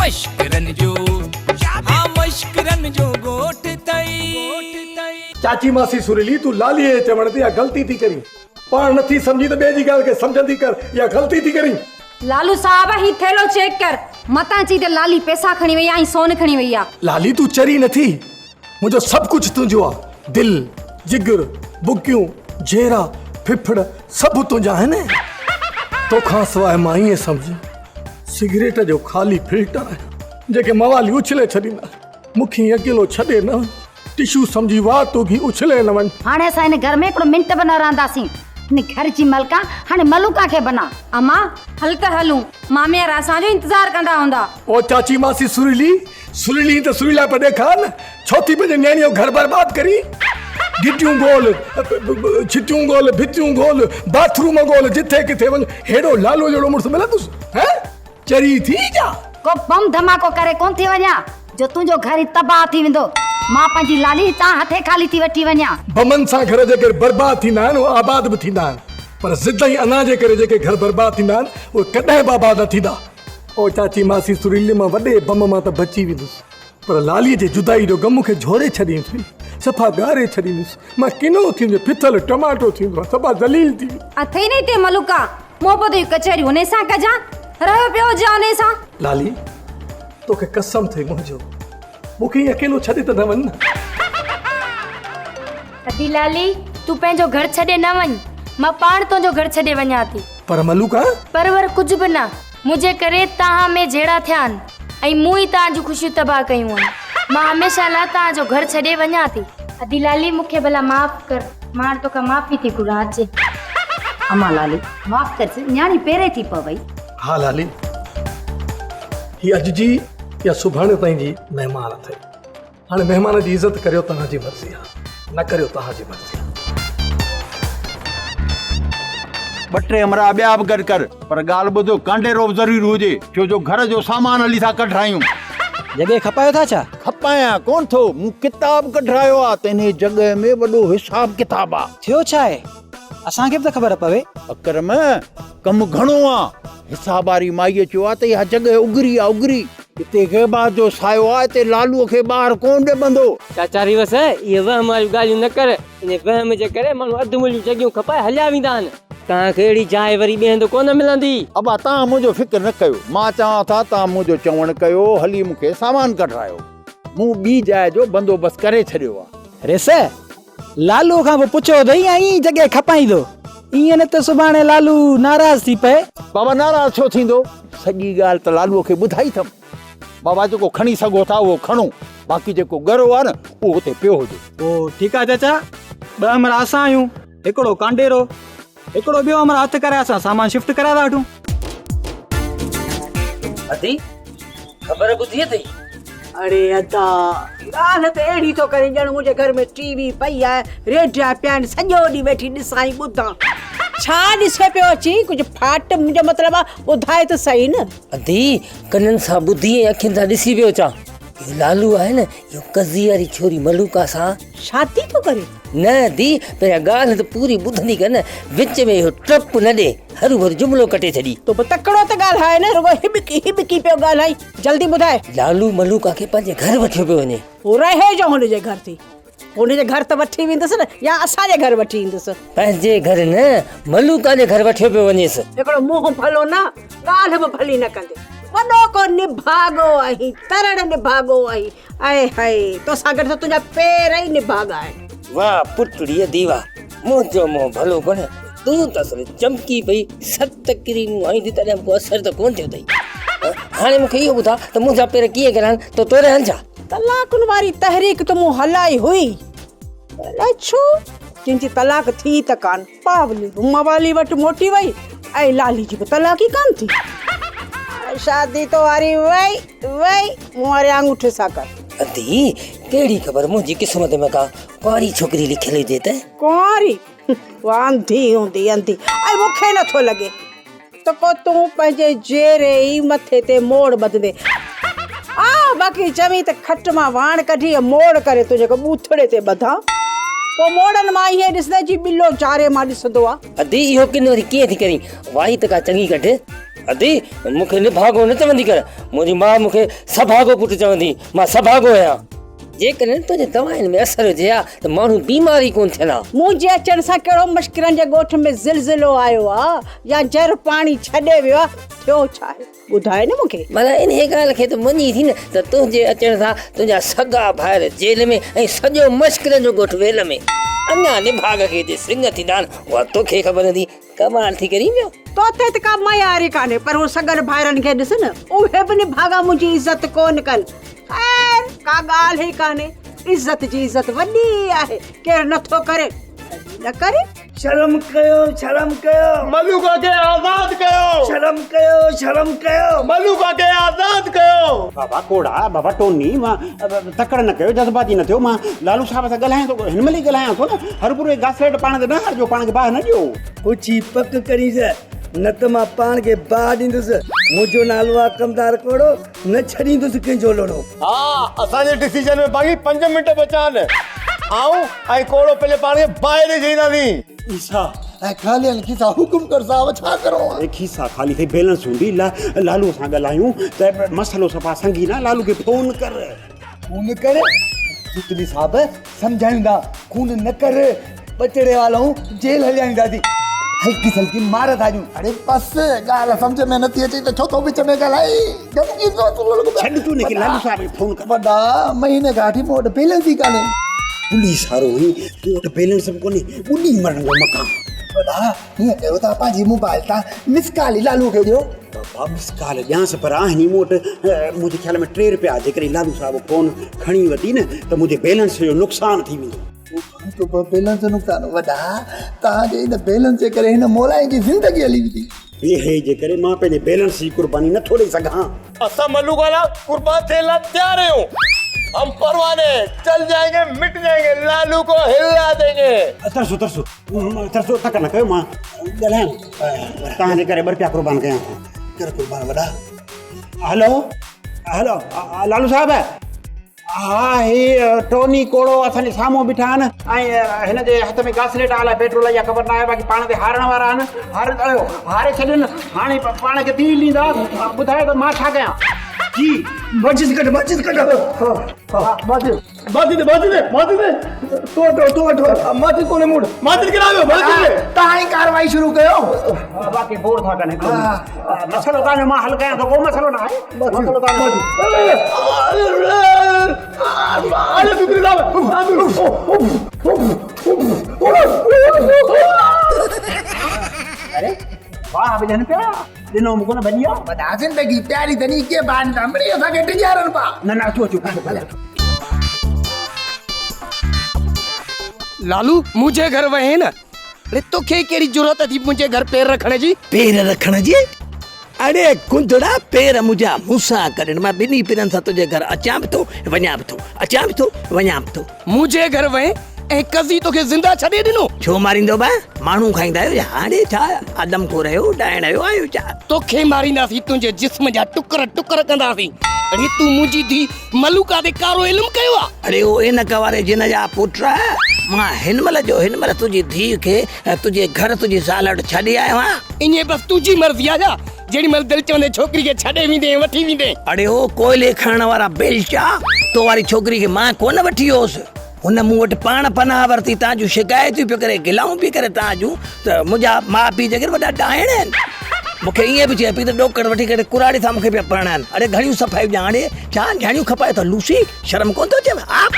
मश्करन जो हाँ मश्करन जो गोठ तई। चाची मासी सुरीली तू लाली है चवण ते या गलती थी करी पाण नथी समझी त बे जी गाल के समझंदी कर या गलती थी करी। लालू साहब ही थेलो चेक कर मता ची ते लाली पैसा खणी वई आई सोन खणी वई आ। लाली तू चरी नथी मुझो सब कुछ तुझो आ दिल जिगर बुकियूं जेरा फिफड़ सब तुझा है ने तो खां सवाइ मां ईअं समझ सिगरेट जो खाली फिल्टर है जेके मवाली उछले छॾींदा मूंखे अकेलो छॾे न टिशू समझी वाह तोखे उछले न वञ। हाणे असां हिन घर में हिकिड़ो मिंट बि न रहंदासीं हिन घर जी मलका हाणे मलूका खे बना। अम्मा हल त हलूं मामे यार असांजो इंतजार कंदा हूंदा। ओ चाची मासी सुरीली त सुरीला पे ॾेखार न छोती पंहिंजे नियाणीअ जो घर बर्बाद करी गिटियूं गोल छिटियूं गोल भितियूं गोल बाथरूम गोल जिथे किथे वञ हेड़ो लालो जहिड़ो मुड़ुस मिलंदुसि हैं चरी थी जा को बम धमाको करे कोन थी वञा जो तुंहिंजो घर ई तबाह थी वेंदो। मां पंहिंजी लाली तव्हां हथे खाली थी वठी वञा। बमन सां घर जेके बर्बाद थींदा आहिनि उहे आबाद बि थींदा आहिनि पर ज़िद ऐं अना जे करे जेके घर बर्बाद थींदा आहिनि उहे कॾहिं बि आबाद न थींदा। ओ चाची मासी सुरीली मां वॾे बम मां त बची वेंदुसि पर लालीअ जे जुदाई जो गम मूंखे झोड़े छॾींदुसि सफ़ा ॻारे छॾींदुसि मां किनो थींदो फिथल टमाटो थींदो सफ़ा ज़लील थी। अथई नहीं ते मलूका मोहब्बत जी कचहरी उन सां कजा रहो पियो जा उन सां। लाली तोखे कसम थई मुंहिंजो मूंखे अकेलो छॾे त न वञ न। अदी लाली तू पंहिंजो घर छॾे न वञ मां पाण तुंहिंजो घर छॾे वञा थी। पर मलूका परवर कुझु बि न मुंहिंजे करे तव्हां में जहिड़ा थिया आहिनि ऐं मूं ई तव्हांजूं ख़ुशियूं तबाह कयूं आहिनि। मां हमेशह लाइ तव्हांजो घर छॾे वञा थी। अदी लाली मूंखे भला माफ़ कर मां तोखां माफ़ी थी घुरां अचे। अम्मा लाली माफ़ कर न्याणी पेरे थी पवई। हाँ लाली ही अॼु जी या सुभाणे ताईं जी महिमान अथई हाणे महिमान जी इज़त करियो तव्हांजी मर्ज़ी आहे न करियो तव्हांजी मर्ज़ी आहे। ॿ टे अमरा ॿिया बि गॾु कर पर ॻाल्हि ॿुधो कांडेरो बि ज़रूरी हुजे छो जो घर जो सामान हली था कढायूं। जॻह खपायो था छा? खपायां कोन थो मूं किताब कढायो आहे त इन जॻह में वॾो हिसाब किताब आहे। थियो छा आहे असांखे बि त ख़बर पवे। अकरम कमु घणो आहे हिसाब वारी माईअ चयो आहे त इहा जॻह उगरी आहे उगरी हिते ग़ैबा जो सायो आहे हिते लालूअ खे ॿाहिरि कोन ॾिबंदो। चाचा रिवस इहे वहम वारियूं ॻाल्हियूं न कर इन वहम जे करे माण्हू अधु मुलियूं जॻहियूं खपाए हलिया वेंदा आहिनि। तव्हांखे अहिड़ी जाइ वरी ॿिए हंधि कोन मिलंदी। अबा तव्हां मुंहिंजो फिक्र न कयो मां चवां था तव्हां मुंहिंजो चवणु कयो हली मूंखे सामान कढायो मूं ॿी जाइ जो बंदोबस्तु करे छॾियो आहे। रेस लालू खां पोइ पुछो अथई ऐं जॻह खपाईंदो ईअं न त सुभाणे लालू नाराज़ थी पए। बाबा नाराज़ छो थींदो सॼी ॻाल्हि त लालूअ खे ॿुधाई अथमि। बाबा जेको खणी सघो था उहो खणो बाक़ी जेको गरो आहे न उहो हुते पियो हुजे। पोइ ठीकु आहे चाचा ॿ अमरा असां आहियूं हिकिड़ो कांडेरो हिकिड़ो ॿियो अमरा हथु करे असां सामान शिफ्ट कराए था वठूं। अदी ख़बर ॿुधी अथई? अरे अदा ॻाल्हि त अहिड़ी थो करे ॼण मुंहिंजे घर में टीवी पई आहे रेडिया पिया आहिनि सॼो ॾींहुं वेठी ॾिसां ई ॿुधां छा ॾिसे पियो अची कुझु फाट मुंहिंजो मतिलबु आहे ॿुधाए त सही न। अदी कननि सां ॿुधी ऐं अखियुनि सां ॾिसी पियो अचां इहो लालू आहे न इहो कज़ी वारी छोरी मलूका सां शादी थो करे। न दी पहिरियां ॻाल्हि त पूरी ॿुधंदी कर न विच में इहो टप न ॾे हरू भरू जुमिलो कटे छॾी। तो तकड़ो त ॻाल्हाए न रुगो हिबकी पियो ॻाल्हाई जल्दी ॿुधाए। लालू मलूका खे पंहिंजे घर वठियो पियो वञे। हो रहे जो हुनजे घर थी हुनजे घर त वठी वेंदुसि न या असांजे घर वठी ईंदुसि। पंहिंजे घर न मलूका जे घर वठियो पियो वञेसि। हिकिड़ो मुंहुं भलो न ॻाल्हि बि भली न कंदे वॾो को निभागो आहीं तरण निभागो आहीं आए हाय तोसां गॾु त तुंहिंजा पेर ई निभागा आहिनि। वाह पुटड़ीअ दीवा मुंहिंजो मोह भलो बण तूं त चमकी पई 7 क्रीमूं आहीं थी तॾहिं को असर त कोन थियो अथई। हाणे मूंखे इहो ॿुधा त मुंहिंजा पेर कीअं कराइनि त तोरे हंजा तलाकुनि वारी तहरीक त मूं हलाई हुई अलाए छो जिनजी तलाक थी त कान पावली मवाली वटि मोटी वई ऐं लाली जी बि तलाक ई कान थी। शादी तो वारी वई मूं वारे अंगूठे सां कर। अदी कहिड़ी ख़बर मुंहिंजी क़िस्मत में का कुंवारी छोकिरी लिखियल हुजे त कुंवारी वांधी हूंदी अंधी ऐं मूंखे नथो लॻे त को तूं पंहिंजे जेरे ई मथे ते मोड़ ॿधंदे बाक़ी चवी त खट मां वाण कढी मोड़ करे तुंहिंजे को बूथड़े ते ॿधां पोइ मोड़नि मां इहे ॾिसंदे जी बिलो चारे मां ॾिसंदो आहे। अदी इहो किन वरी कीअं थी करी वाही त का चङी कढ अदी मूंखे निभागो न चवंदी कर, मुंहिंजी माउ मूंखे सभागो पुटु चवंदी, मां सभागो आहियां। जेकॾहिं तुंहिंजे दवाउनि में असर हुजे हा त माण्हू बीमारी कोन थियनि हा। मुंहिंजे अचण सां कहिड़ो मुश्किलनि जे ॻोठ में ज़िलज़िलो आयो आहे या जर पाणी छॾे वियो आहे, थियो छा आहे ॿुधाए न मूंखे। माना इन ॻाल्हि खे त मञी थी न त तुंहिंजे अचण सां तुंहिंजा सगा भाइर जेल में ऐं सॼो मश्किलनि जो ॻोठ वेल में। अञा निभाग खे जे सिंग थींदा आहिनि उहा तोखे ख़बर हूंदी, कमाल थी करी वियो। तोते त का मयारी कान्हे, पर उहो सगन भाइरनि खे ॾिस न, उहे बि निभागा मुंहिंजी इज़त कोन कनि। ख़ैर का ॻाल्हि ई कान्हे, इज़त जी इज़त वॾी आहे, केरु नथो करे न करे। शर्म कयो, शर्म कयो, मलूका खे आज़ाद कयो, शर्म कयो, शर्म कयो। मलूका खे आज़ाद कयो। बाबा कोड़ा, बाबा टोनी, मां तकड़ न कयो, जज़्बाती न थियो। मां लालू साहब सां ॻाल्हायां थो, हिन महिल ई ॻाल्हायां थो न। हर पूरे घासलेट पाण ते न हरजो, पाण खे बाहि न ॾियो। कुची पक करीस, न त मां पाण खे बाहि ॾींदुसि। मुंहिंजो नालो आहे कमदार कोड़ो, न छॾींदुसि कंहिंजो लोड़ो। हा, असांजे डिसीजन में बाक़ी 5 मिंट बचा आहिनि। आऊं ऐं कोड़ो पहले पाण खे ॿाहिरि ॾींदासीं। ईसा ऐं ख़ाली खीसा हुकुम कर साहब, छा करो? खीसा ख़ाली थे बैलेंस हूंदी। लालू सां ॻाल्हायूं त मसलो सफ़ा संगीन आहे। लालू खे फोन कर। खून कर सुतली साहब, समझाईंदा खून न कर, बचड़े वालों जेल हलियाईंदासीं, हल्की सल्की मार था ॾियूं। अरे बस ॻाल्हि सम्झ में नथी अचे त छो थो विच में ॻाल्हाई? छॾ तूं हिनखे, लालू साहब खे फोन कर। वॾा महीने खां वठी मूं वटि बैलेंस ई कान्हे। पुलिस वारो हुई, तूं वटि बैलेंस बि कोन्हे, ॿुॾी मरण जो मकान। वॾा हीअं कयो था, पंहिंजी मोबाइल तां मिस कॉल ई लालू खे ॾियो। बाबा मिस कॉल ॾियांसि, पर आहिनि मूं वटि मुंहिंजे ख़्याल में 3 रुपया। जेकॾहिं लालू साहब फोन खणी वठी न त मुंहिंजे बैलेंस जो नुक़सानु थी वेंदो। तो बैलेंस जो नुक़सानु? वॾा तव्हांजे हिन बैलेंस जे करे हिन मोलाई जी ज़िंदगी हली वेंदी। हे जे करे मां पंहिंजे बैलेंस जी कुर्बानी नथो ॾेई सघां। असां मलूका लाइ कुर्बान थियण लाइ तैयार आहियूं। हम परवाने चल जाएंगे, मिट जाएंगे, लालू को हिला देंगे। तरसो तरसो तरसो तक न कयो, मां ॻाल्हायां तव्हांजे करे 2 रुपया कुर्बान कयां थो। कर कुर्बान वॾा। हेलो हेलो, लालू साहब। हा, ही टोनी कोड़ो असांजे साम्हूं बीठा आहिनि ऐं हिन जे हथ में घासलेट आला पेट्रोल या ख़बर न आहे, बाक़ी पाण ते हारण वारा आहिनि। हारे छॾनि, हाणे पाण खे दिल ॾींदा। ॿुधायो त मां छा कयां? जी माचिस कट, माचिस कट। तो माचिस कोने मूड, माचिस गिरायो, माचिस ले। तव्हां ई कार्रवाई शुरू कयो। बाक़ी बोर था कने। मसलो तव्हांजो मां हल कयां थो, को मसलो न आहे। मसलो अरे वाह बजन पिया दिनों मुको न बनिया। वॾा ज़िंदगी प्यारी तनी के बांध हमड़ी असांखे टिजारन पा। न अचो अचो भले। लालू मुझे घर वहे न। अरे तोखे कहिड़ी जरूरत थी मुझे घर पैर रखण जी? पैर रखण जी? अरे कुंदड़ा, पैर मुंहिंजा मूंसां करनि। मां 2 पेरनि सां तुंहिंजे घर अचां बि थो, वञां बि थो, अचां बि थो, वञां बि थो। मुझे घर वहे ऐं कज़ी तोखे ज़िंदा छॾे ॾिनो? छो मारींदो बा? माण्हू खाईंदा आहियो हाणे छा? आदम को रहियो, डाइण आयो आहियो छा? तोखे मारींदासीं, तुंहिंजे जिस्म जा टुकर टुकर कंदासीं। अरे तूं मुंहिंजी धी मलूका ते कारो इल्मु कयो आहे? अरे ओ इन कवारे जिन जा पुट। मां हिन महिल तुंहिंजी धीउ खे तुंहिंजे घर तुंहिंजी ज़ाल वटि छॾे आयो आहियां। ईअं बसि तुंहिंजी मर्ज़ी आहे छा? जेॾी महिल दिलि चवंदे छोकिरी खे छॾे वेंदे वठी वेंदे। अरे ओ कोयले खणण वारा बेलचा, तो वारी छोकिरी खे मां कोन वठी वियोसि। हुन मूं वटि पाण पनाह वरिती, तव्हांजूं शिकायतूं पियो करे, गिलाऊं पई करे तव्हांजूं। त मुंहिंजा माउ पीउ जे करे वॾा डाइण आहिनि। मूंखे ईअं बि चए पई त ॾोकड़ वठी करे कुराड़ी सां मूंखे पिया परणाइनि। अरे घणियूं सफ़ाई ॼाणे छा ॼाणियूं खपाए त लूसी, शर्म कोन थो अचेव? हा।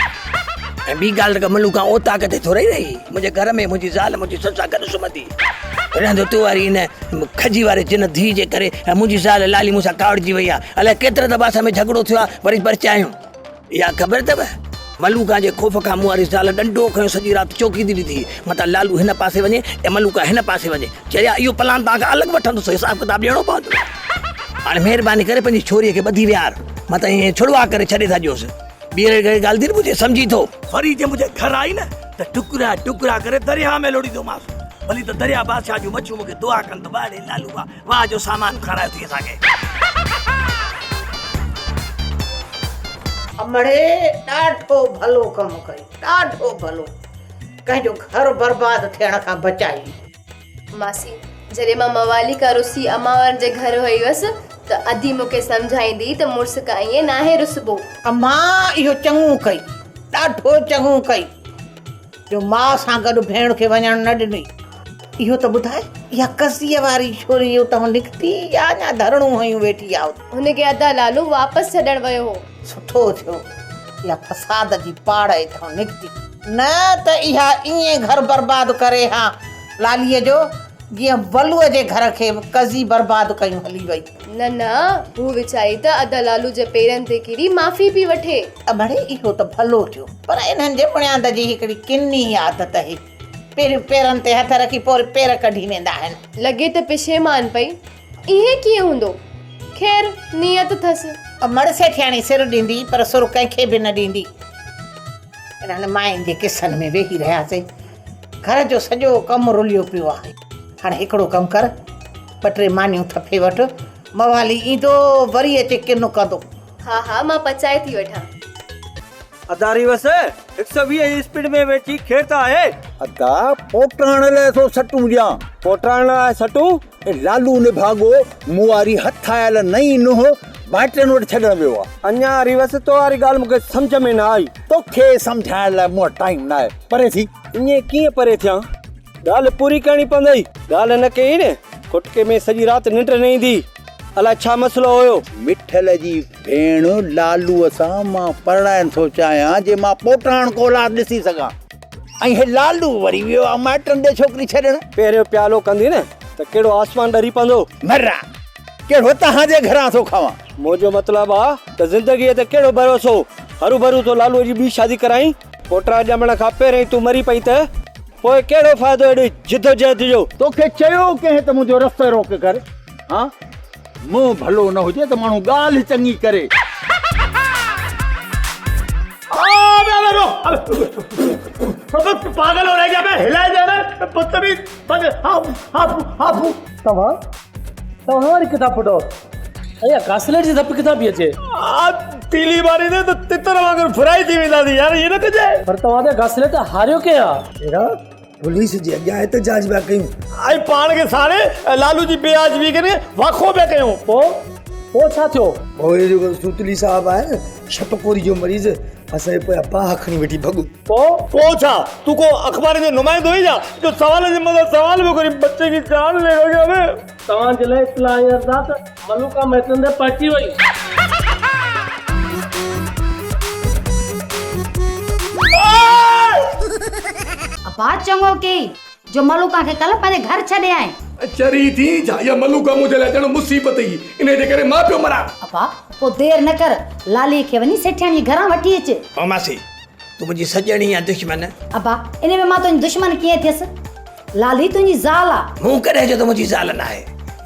ऐं ॿी ॻाल्हि त मलूका ओ ताक़त थो रही मुंहिंजे घर में मुंहिंजी ज़ाल मुंहिंजी ससु सां गॾु सुम्हंदी रहंदो। तूं वारी हिन खजी वारे जिन धीउ जे करे मुंहिंजी ज़ाल लाली मूंसां कावड़जी वई आहे। अलाए केतिरे दफ़ा असां में झगड़ो थियो आहे, वरी परचायूं। इहा ख़बर अथव? मलूका जे ख़ौफ़ खां मूं वारी ज़ाल डंडो खयो, सॼी राति चौकी थी ॾिठी। मतां लालू हिन पासे वञे ऐं मलूका हिन पासे वञे। चया इहो प्लान तव्हांखे अलॻि वठंदुसि, हिसाब किताब ॾियणो पवंदो। हाणे महिरबानी करे पंहिंजी छोरीअ खे ॿधी विहार, मां त ईअं छुड़वा करे छॾे था ॾियोसि। ॿीहर ॻाल्हि थी न ॿुधे, सम्झी थो? वरी जे मुंहिंजे घर आई न त टुकड़ा टुकड़ा करे दरिया में लोड़ींदोमांसि। भली त दरिया बादशाह जूं मच्छियूं मूंखे दुआ कनि त वाड़े लालू वाह जो सामान खारायो थी असांखे। अमड़े ॾाढो भलो कमु कयो, ॾाढो भलो। कंहिंजो घर बर्बाद थियण खां बचाई। मासी जॾहिं मां मवाली का रुसी अमावर जे घर वई हुअसि त अधी मूंखे सम्झाईंदी त मुड़ुस का ईअं नाहे रुसबो। अम्मा इहो चङो कई, ॾाढो चङो कई जो माउ सां गॾु भेण खे वञणु न ॾिनई। इहो त ॿुधाए, इहा कसीअ वारी छोरी उतां निकिती या अञा धरणू हयूं वेठी आहे? हुनखे अदा लालू वापसि छॾण वियो हो। सुठो थियो, इहा फसाद जी पाड़ हितां निकिती, न त इहा ईअं घर बर्बाद करे हा लालीअ जो जीअं बलूअ जे घर खे कज़ी बर्बाद कयूं हली वई। न न, हू वीचारी त अदा लालू जे पेरनि ते किरी माफ़ी पई वठे। अबड़े इहो त भलो थियो, पर इन्हनि जे बुनियाद जी हिकिड़ी किनी आदत आहे, पहिरियों पेरनि ते हथ रखी पोइ पेर कढी वेंदा आहिनि। लॻे त पिशेमान पई, इहे कीअं हूंदो? ख़ैर नियत अथसि। मड़ सेठियाणी सिर ॾींदी पर सुर कंहिंखे बि न ॾींदी। इन्हनि माइनि जे किसनि में वेही रहियासीं, घर जो सॼो कमु रुलियो पियो आहे। हाणे हिकिड़ो कमु कर, ॿ टे मानियूं थपे वठि, मवाली ईंदो वरी अचे किनो कंदो। हा हा, मां पचाए थी वठां। अदारी वस 120 स्पीड में वेची खेरता है। अदा पोटाण लाइ सो सटू ॾियां, पोटाण लाइ सटू लालू ने भागो मुआरी हथ आयल नई नुह बाटन वटि छॾण वियो आहे। अञा रिवस तो वारी ॻाल्हि मूंखे सम्झ में न आई। तोखे सम्झाइण लाइ मूं वटि टाइम न आहे, परे थी। ईअं कीअं परे थियां? ॻाल्हि पूरी करणी पवंदी। ॻाल्हि न कई न, खुटके में सॼी राति निंड न ईंदी। अलाए छा मसलो हुयो? मिठल जी भेण लालूअ सां मां परणाइण थो चाहियां जे मां पोटाण को औलाद ॾिसी सघां, ऐं हे लालू वरी वियो आहे माइटनि ॾे छोकिरी छॾण। पहिरियों प्यालो कंदी न त कहिड़ो आसमान ॾरी पवंदो। मर्रा कहिड़ो तव्हां जे घरां थो खावां? मुंहिंजो मतिलबु आहे त ज़िंदगीअ ते कहिड़ो भरोसो? हरू भरू तो लालूअ जी ॿी शादी कराई, पोटा ॼमण खां पहिरियों तूं मरी पई त पोइ कहिड़ो फ़ाइदो एॾी जिदोजहद जो? तोखे चयो कंहिं त मुंहिंजो रस्तो रोक कर। हा, मुंहुं भलो न हुजे त माण्हू ॻाल्हि चङी करे। पागल हो रहा है क्या? मैं हिलाए जा रहा बदतमीज। तव्हां वरी किथां पुटो? अया कासलेट जी धप किथां पई अचे? तीली मारी दे तो तितर वांगुरु फ्राई थी वेंदा थी यार, ये न कजे। पर तव्हां ते कासलेट हारियो के आ? एड़ा पुलिस जे अॻियां एहतजाज पिया कयूं, आई पाण खे साणे लालू जी बेआजबी करे वाखो पिया कयूं। पोइ छा थियो? पोइ जेको सूतली साहब आहे छपकोरी जो मरीज़ असांजे पोयां पाह खणी वेठी भॻु। पोइ छा तूं को अख़बार जो नुमाइंदो हुई छा जो सवाल जे मथां सवाल पियो करे बच्चे की जान ले वञे? तव्हां जे लाइ इत्तला अर्दात मलूका महतन दे पहुची वई। बात चङो के जो मलूका खे कल पंहिंजे घर छॾे आए। चरी थी जा या मलूका मुझे लाइ ॼण मुसीबत ई, इन जे करे मां पियो मरां। अपा पोइ देर न कर, लाली खे वञी सेठियाणी घरां वठी अचे। ओ मासी, तू मुंहिंजी सॼणी या दुश्मन? अपा इन में मां तुंहिंजी दुश्मन कीअं थियसि? लाली तुंहिंजी ज़ाल आहे। मूं कॾहिं जो त मुंहिंजी ज़ाल न आहे,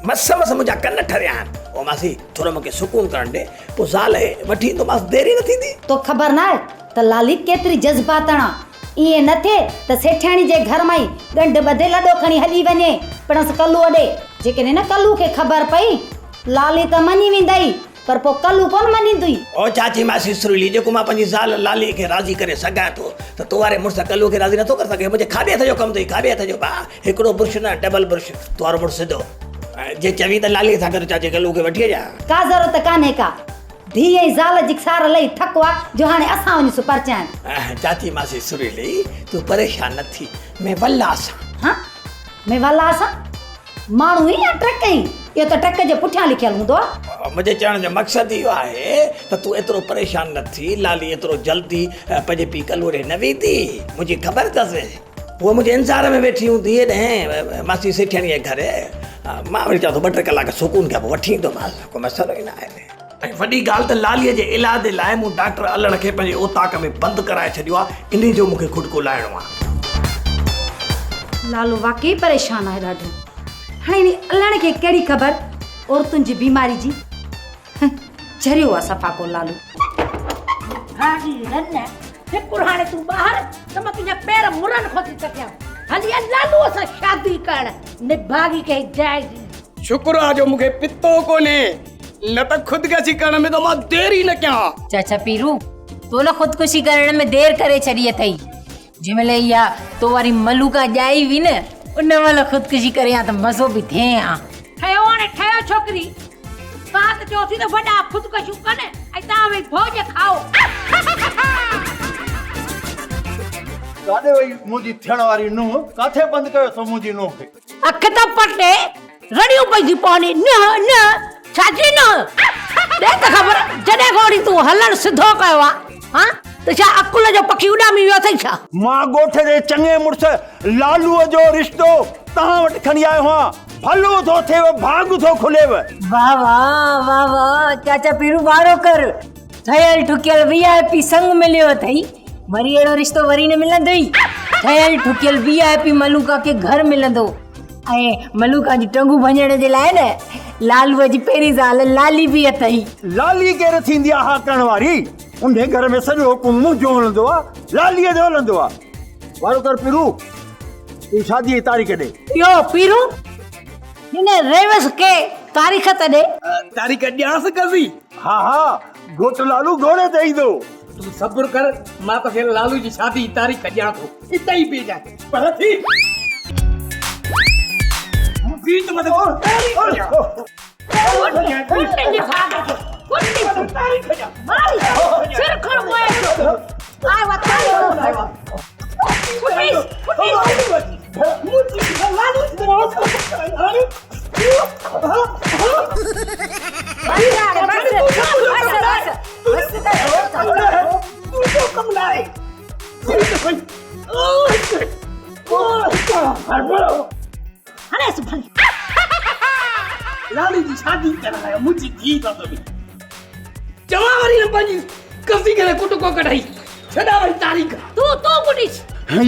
मस मस मुंहिंजा कन ठरिया आहिनि। ओ मासी, थोरो मूंखे सुकून करण ॾे, पोइ ज़ाल वठी ईंदोमांसि, देरी न थींदी। तो ख़बर न आहे त लाली केतिरी जज़्बातण आहे? ईअं न थिए त सेठियाणी जे घर मां ई ॻंढ ॿधे लॾो खणी हली वञे पिणसि कल्लू ॾे। जेकॾहिं न कल्लू खे ख़बर पई, लाली त मञी वेंदई पर पोइ कल्लू कोन मञींदी। ओ चाची मासी सुरीली, जेको मां पंहिंजी ज़ाल लाली खे राज़ी करे सघां थो त तो वारे मुड़ुस कल्लू खे राज़ी नथो करे सघे। मुंहिंजे खाॿे हथ जो कमु अथई, खाॿे हथ जो भाउ, हिकिड़ो बुर्श न डबल बुर्श। तो वारो मुड़ुस सिधो जे चवी त लाली सां गॾु चाची कल्लू खे वठी अचां। का ज़रूरत कान्हे का, धीअ ऐं ज़ाल जी सार लही थको आहे जो हाणे असां वञी सुपरचाइनि। चाची मासी सुरीली, तूं परेशान न थी, मैं वल्लास। हाँ, मैं वल्लास माण्हू ई या ट्रक ई? इहो त ट्रक जे पुठियां लिखियलु हूंदो आहे। मुंहिंजे चवण जो मक़सदु इहो आहे त तूं एतिरो परेशान न थी। लाली एतिरो जल्दी पंहिंजे पीउ कल्लू ॾे न वेंदी, मुंहिंजी ख़बर अथसि। उहा मुंहिंजे इंतज़ार में वेठी हूंदी ॾहें मासी सेठियाणीअ जे घर। मां वरी चवां थो 2-3 कलाक सुकून कयां, पोइ वठी ईंदोमांसि, को मसइलो ई न आहे। ऐं वॾी ॻाल्हि त लालीअ जे इलाज लाइ मूं डॉक्टर अलण खे पंहिंजे ओताक में बंदि कराए छॾियो आहे, इन जो मूंखे खुटको लाहिणो आहे। लालू वाकई परेशान आहे ॾाढो। हाणे इन अलण खे कहिड़ी ख़बर औरतुनि जी बीमारी जी? झरियो आहे सफ़ा को लालू। हाणे तूं ॿाहिरि त मां तुंहिंजा पेर मुरन खो थी सघियां। हली लालू सां शादी करण निभागी के जाएगी। शुक्र आहे जो मूंखे पितो कोन्हे, न त ख़ुदकुशी करण में तो मां देरी न कयां। चाचा पीरू, तो न ख़ुदकुशी करण में देर करे छॾी अथई। जंहिंमहिल इहा तो वारी मलूका ॼाई हुई न, उन महिल ख़ुदकुशी करे आ त मज़ो बि थिए आ। ठहियो हाणे ठहियो छोकिरी तव्हां त चओ थी त वॾा ख़ुदकशियूं कनि ऐं तव्हां वई भोज खाओ। काॾे वई मुंहिंजी थियण वारी नुंहुं? काथे बंदि कयो अथव मुंहिंजी नुंहुं खे? अख त पटे रड़ियूं पई पवनी न न छाजी न ॾे त ख़बर जॾहिं खां वरी तूं हलण सिधो कयो आहे हा त छा अकुल जो पखी उॾामी वियो अथई छा? मां ॻोठ जे चङे मुड़ुस लालूअ जो रिश्तो तव्हां वटि खणी आयो आहियां। भलो थो थिएव भाग थो खुलेव। वाह वाह वाह वाह चाचा पीरू वारो कर। ठहियल ठुकियल VIP संग मिलियो अथई। वरी अहिड़ो रिश्तो वरी न मिलंदो ई। ठहियल ठुकियल VIP मलूका के घर मिलंदो ऐं मलूका जी टंगू भञण जे लाइ न लालूअ जी पहिरीं ज़ाल लाली बि अथई। लाली केरु थींदी आहे हा करण वारी? उन घर में सॼो हुकुम मुंहिंजो हलंदो आहे, लालीअ जो हलंदो आहे। वारो कर पीरू, तूं शादीअ जी तारीख़ ॾे। यो पीरू हिन रेवस के तारीख़ त ॾे। तारीख़ ॾियांसि कसी। हा हा घोट लालू घोड़े ते ईंदो। तूं सब्र कर, मां तोखे लालू जी शादी जी तारीख़ ॾियां थो। इतां ई पई जाए पर थी बीच में लाली जी शादी करायो मुझी थी तो भी जमा वारी न पंजी कसी करे कुटको कढाई छडा वई तारीख़ तू कुटिस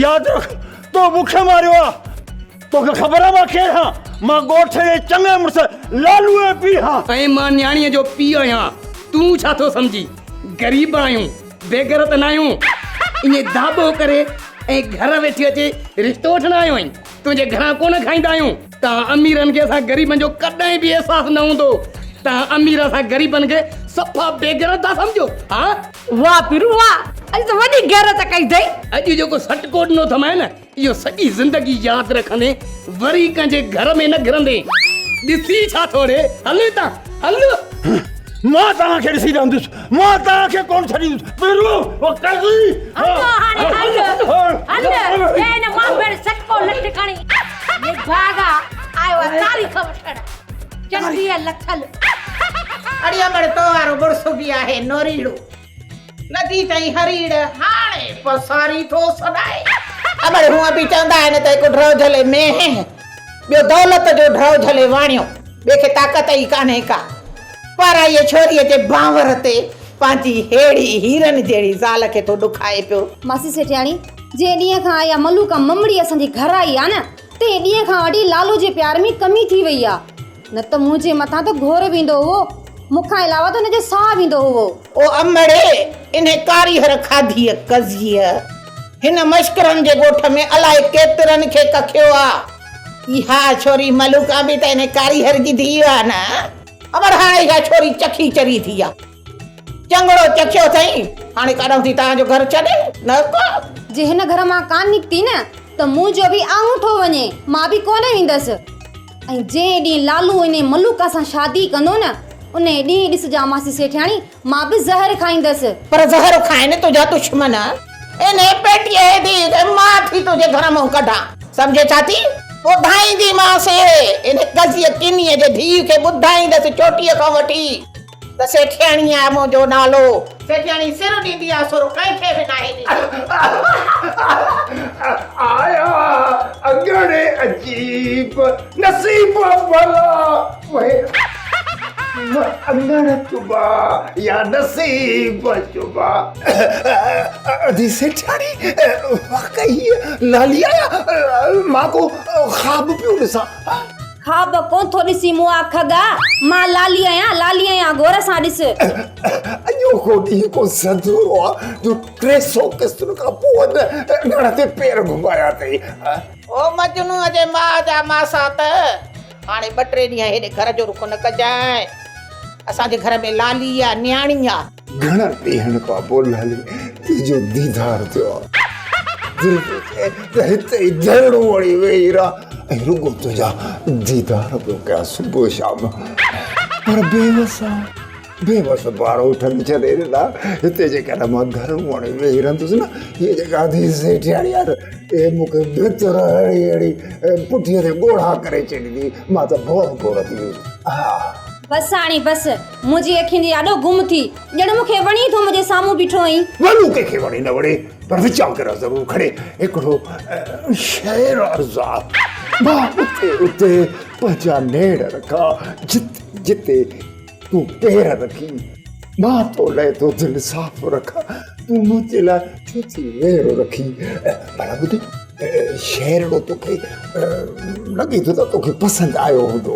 याद रख तो मुखे मारियो आहे। तोखे ख़बर आहे मां केरु हां? मां ॻोठ जे चङे मुड़ुस लालूअ पीउ हां। ऐं मां न्याणीअ जो पीउ आहियां। तूं छा थो सम्झी? ग़रीब आहियूं, बेगरत न आहियूं। ईअं दाबो करे ऐं घर वेठी अचे रिश्तो वठण आयो आहीं। तुंहिंजे घरां कोन खाईंदा आहियूं। तव्हां अमीरनि खे असां ग़रीबनि जो कॾहिं बि अहसासु न हूंदो। तव्हां अमीर असां ग़रीबनि खे सफ़ा बेगरत था सम्झो। हा वाह पीरू वाह, अॼु त वॾी गैरत कई अथई। अॼु जेको सटको ॾिनो थमाए न, इहो सॼी ज़िंदगी यादि रखंदे वरी कंहिंजे घर में न घिरंदे। ॾिसी छा थोरे हल तां हल। मां तव्हांखे ॾिसी रहंदुसि, मां तव्हांखे कोन छॾींदुसि। पीरू ओ कसी तारीख़ वठण चंदी लथल अड़िया मड़ तो वारो बुरसु भी आहे नोरीड़ो नदी तई हरीड़ हाणे पसारी थो सदाए। अमर हुआ भी चंदा है न त को ड्रो झले में बियो दौलत जो ड्रो झले वाणियो बेखे ताकत ही काने का। पर ये छोरी जे बावर ते पांजी हेड़ी हीरन जेड़ी ज़ाल के तो दुखाए पियो। मासी सेठियाणी जे ॾींहं खां आया मलूका ममड़ी असांजे घर आई आहे न ते ॾींहं खां वठी लालू जे प्यार में कमी थी वई आहे। न त मुंहिंजे मथां त घोर वेंदो हुओ, मूंखां अलावा त हुनजो साह वेंदो हुओ। ओ अमड़े इन कारीहर खाधीअ कज़ीअ हिन मश्करनि जे ॻोठ में अलाए केतिरनि खे कखियो आहे। इहा छोरी मलूका बि त इन कारीहर जी धीउ आहे न। अमर हाणे इहा छोरी चखी चरी थी आहे। चङड़ो चखियो अथई, हाणे काॾों थी तव्हांजो घर छॾे न को। जे हिन घर मां कान निकिती न त मुंहिंजो बि आऊं थो वञे, मां बि कोन वेंदसि। ऐं जंहिं ॾींहुं लालू इन मलूका सां शादी कंदो न उन ॾींहुं ॾिसजा मासी सेठियाणी मां बि ज़हर खाईंदसि। पर ज़हर खाइनि तुंहिंजा दुश्मन इन पेटीअ दी मां थी तुंहिंजे घर मां कढां सम्झे छा थी? ॿुधाईंदीमांसि इन कज़ीअ किनीअ जे धीउ खे ॿुधाईंदसि चोटीअ खां वठी त सेठियाणी आहे मुंहिंजो नालो। सेठियाणी सिर ॾींदी आहे सुर कंहिंखे बि नाहे आया अगड़े अजीब नसीब भला वहे अंगड़ चुबा या नसीब चुबा। अधी सेठानी वाकई लालिया मां को ख्वाब पियो ॾिसां। ख्वाब कोन थो ॾिसी मूं आखगा मां लाली आहियां गोर सां ॾिस। अॼो को ॾींहुं को सदुरो आहे जो 300 किस्तुनि खां पोइ घण ते पेर घुमाया अथई। ओ मजनू जे मां जा मासा त हाणे 2-3 ॾींहं हेॾे घर जो रुख न कजांइ। असांजे घर में लाली आहे न्याणी आहे। घणा ॾींहंनि खां पोइ लाली तुंहिंजो दीदार थियो आहे। दिलि खे त हिते ई धरणो वणी वेही रहा रुगो तुझा दीदार पियो कयां सुबुह शाम पर बेवस ॿार उठनि छॾे ॾिना हिते जेकॾहिं मां घर वणी वेही रहंदुसि न हीअ जेका थी सेठियाणी आहे न मूंखे भितर अहिड़ी पुठीअ ते ॻोढ़ा करे छॾींदी मां त बोर थी वियुसि। हा बस हाणे बस मुंहिंजी अखियुनि जी ॾाढो गुम थी ॼण मूंखे वणी थो मुंहिंजे साम्हूं बीठो आहीं। वणू कंहिंखे वणे न वणे पर वीचार करे ज़रूरु खणे हिकिड़ो शहर अर्ज़ा मां उते पंहिंजा नेड़ रखा जिते तूं पेर रखी मां तो लाइ तो दिलि साफ़ रखा तूं मुंहिंजे लाइ छो थी वेरो रखी भला ॿुध शहर तोखे लॻे थो त तोखे पसंदि आयो हूंदो।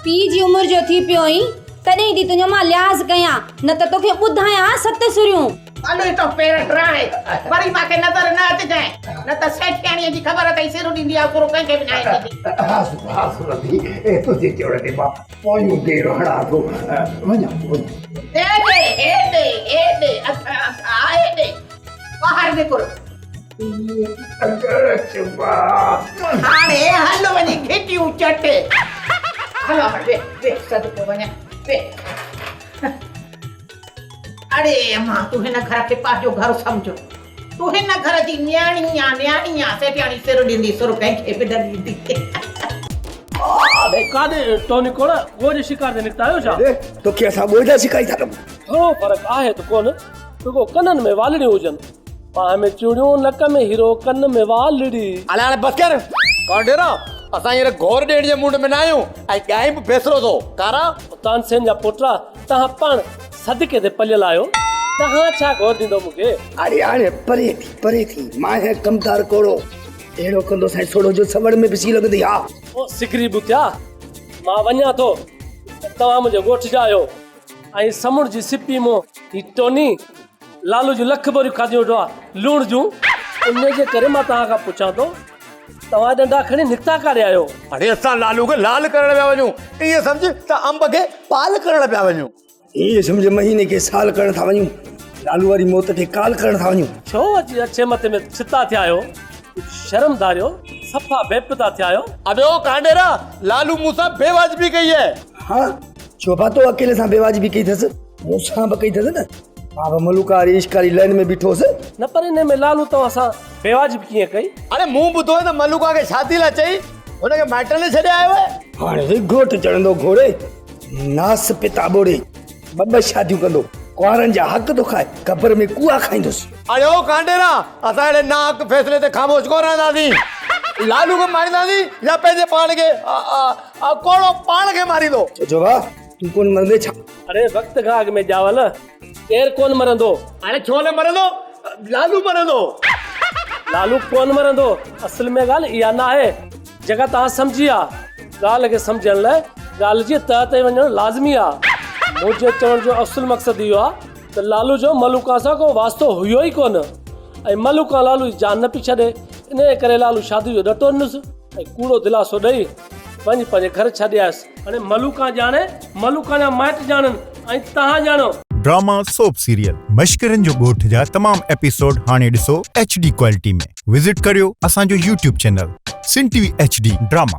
पीउ जी उमिरि जो थी पियो आहीं तॾहिं थी तुंहिंजो मां लिहाज़ कयां न त तोखे ॿुधायां 7 सुरियूं। हलो तो पेर ड्राए वरी मांखे नज़र न अचिजांइ न त सेठियाणीअ जी ख़बर अथई सिर ॾींदी आहे पूरो कंहिंखे बि न ॾींदी। हा सुरती तुंहिंजे चवण ते मां पोयूं गेरो हणा थो वञा हेॾे अच्छा हेॾे ॿाहिरि निकिर हाणे हल वञी घिटियूं चट हलो वे सदको वञा वे। अरे मां तूं हिन घर खे पंहिंजो घर सम्झो तूं हिन घर जी न्याणी आहे सेठियाणी सिर ॾींदी सुर कंहिंखे बि न ॾींदी। काॾे टोनी कोण ॻोहि जे शिकार ते निकिता आहियो छा? तोखे असां ॻोहि जा शिकारी था कयूं। थोरो फ़र्क़ु आहे त कोन रुगो कननि में वालड़ियूं हुजनि पाण में चूड़ियूं नक में हीरो कन में वालड़ी। अले हाणे बस कर कौन डेरा असां हींअर घोर ॾेढ जे मुंड में न आहियूं ऐं ॻांइ बि बेसरो थो कारा तानसेन जा पुटा तव्हां पाण सदके ते पलियल आहियो तव्हां छा घोर ॾींदो मूंखे? अरे हाणे परे थी मां है कमदार कोड़ो अहिड़ो कंदो साईं सोड़ो जो सवड़ में पिसी लॻंदी। हा ओ सिकरी बुतिया मां वञा थो तव्हां मुंहिंजे ॻोठ जा आहियो ऐं समुंड जी सिपी मो ही टोनी लालू जी लख बोरियूं खाधी वठो आहे लूण जूं उन जे करे मां तव्हां खां पुछां थो तव्हां डंडा खणी निकिता काॾे आहियो? अरे असां लालू खे लाल करण पिया वञूं ईअं सम्झ त अंब खे पाल करण पिया वञूं। ईअं सम्झ महीने खे साल करण था वञूं लालू वारी मौत खे काल करण था वञूं। छो अची अच्छे मथे में छिता थिया आहियो शर्मदारियो सफ़ा बेपता थिया आहियो। अबे ओ कांडेरा लालू मूंसां बेवाजिबी कई है। हाँ चोपा तो अकेले सां बेवाजिबी कई अथसि मूंसां बि कई अथसि न मां बि मलूकारी इश्कारी लाइन में बीठो हुअसि न पर इन में लालू तव्हां सां बेवाजिबी कीअं कई? अरे मूं ॿुधो त मलूका खे शादी लाइ चई हुनखे माइटनि छॾे आयो आहे। हाणे घोट चढ़ंदो घोड़े नास पिता बोड़े ॿ शादियूं कंदो कुंवारनि जा हक़ थो खाए कबर में कुआ खाईंदुसि। अरे ओ कांडेरा असां हेॾे नाक फैसले ते ख़ामोश कोन रहंदासीं लालू खे मारींदासीं या पंहिंजे पाण खे कोड़ो पाण खे मारींदो। जो वाह तू कोन मरंदे छा? अरे वक्त खां अॻु में जावल केर कोन मरंदो। अरे छो न मरंदो लालू मरंदो। लालू कोन मरंदो असल में ॻाल्हि इहा न आहे जेका तव्हां सम्झी आहे ॻाल्हि खे सम्झण लाइ ॻाल्हि जी तह ते वञणु लाज़मी आहे। मुंहिंजे चवण जो असुल मक़सदु इहो आहे त लालू जो मलूका सां को वास्तो हुयो ई कोन ऐं मलूका लालू जी जान न पई छॾे इन करे लालू शादी जो ॾटो ॾिनुसि ऐं कूड़ो दिलासो ॾेई वञी पंहिंजे घर छॾे आयुसि। हाणे मलूका ॼाणे मलूका जा माइट ॼाणनि ऐं तव्हां ॼाणो। ड्रामा सोप सीरियल मश्करनि जो ॻोठ जा तमाम एपिसोड हाणे ॾिसो HD क्वालिटी में विज़िट करियो असांजो YouTube चैनल सिन TV HD ड्रामा।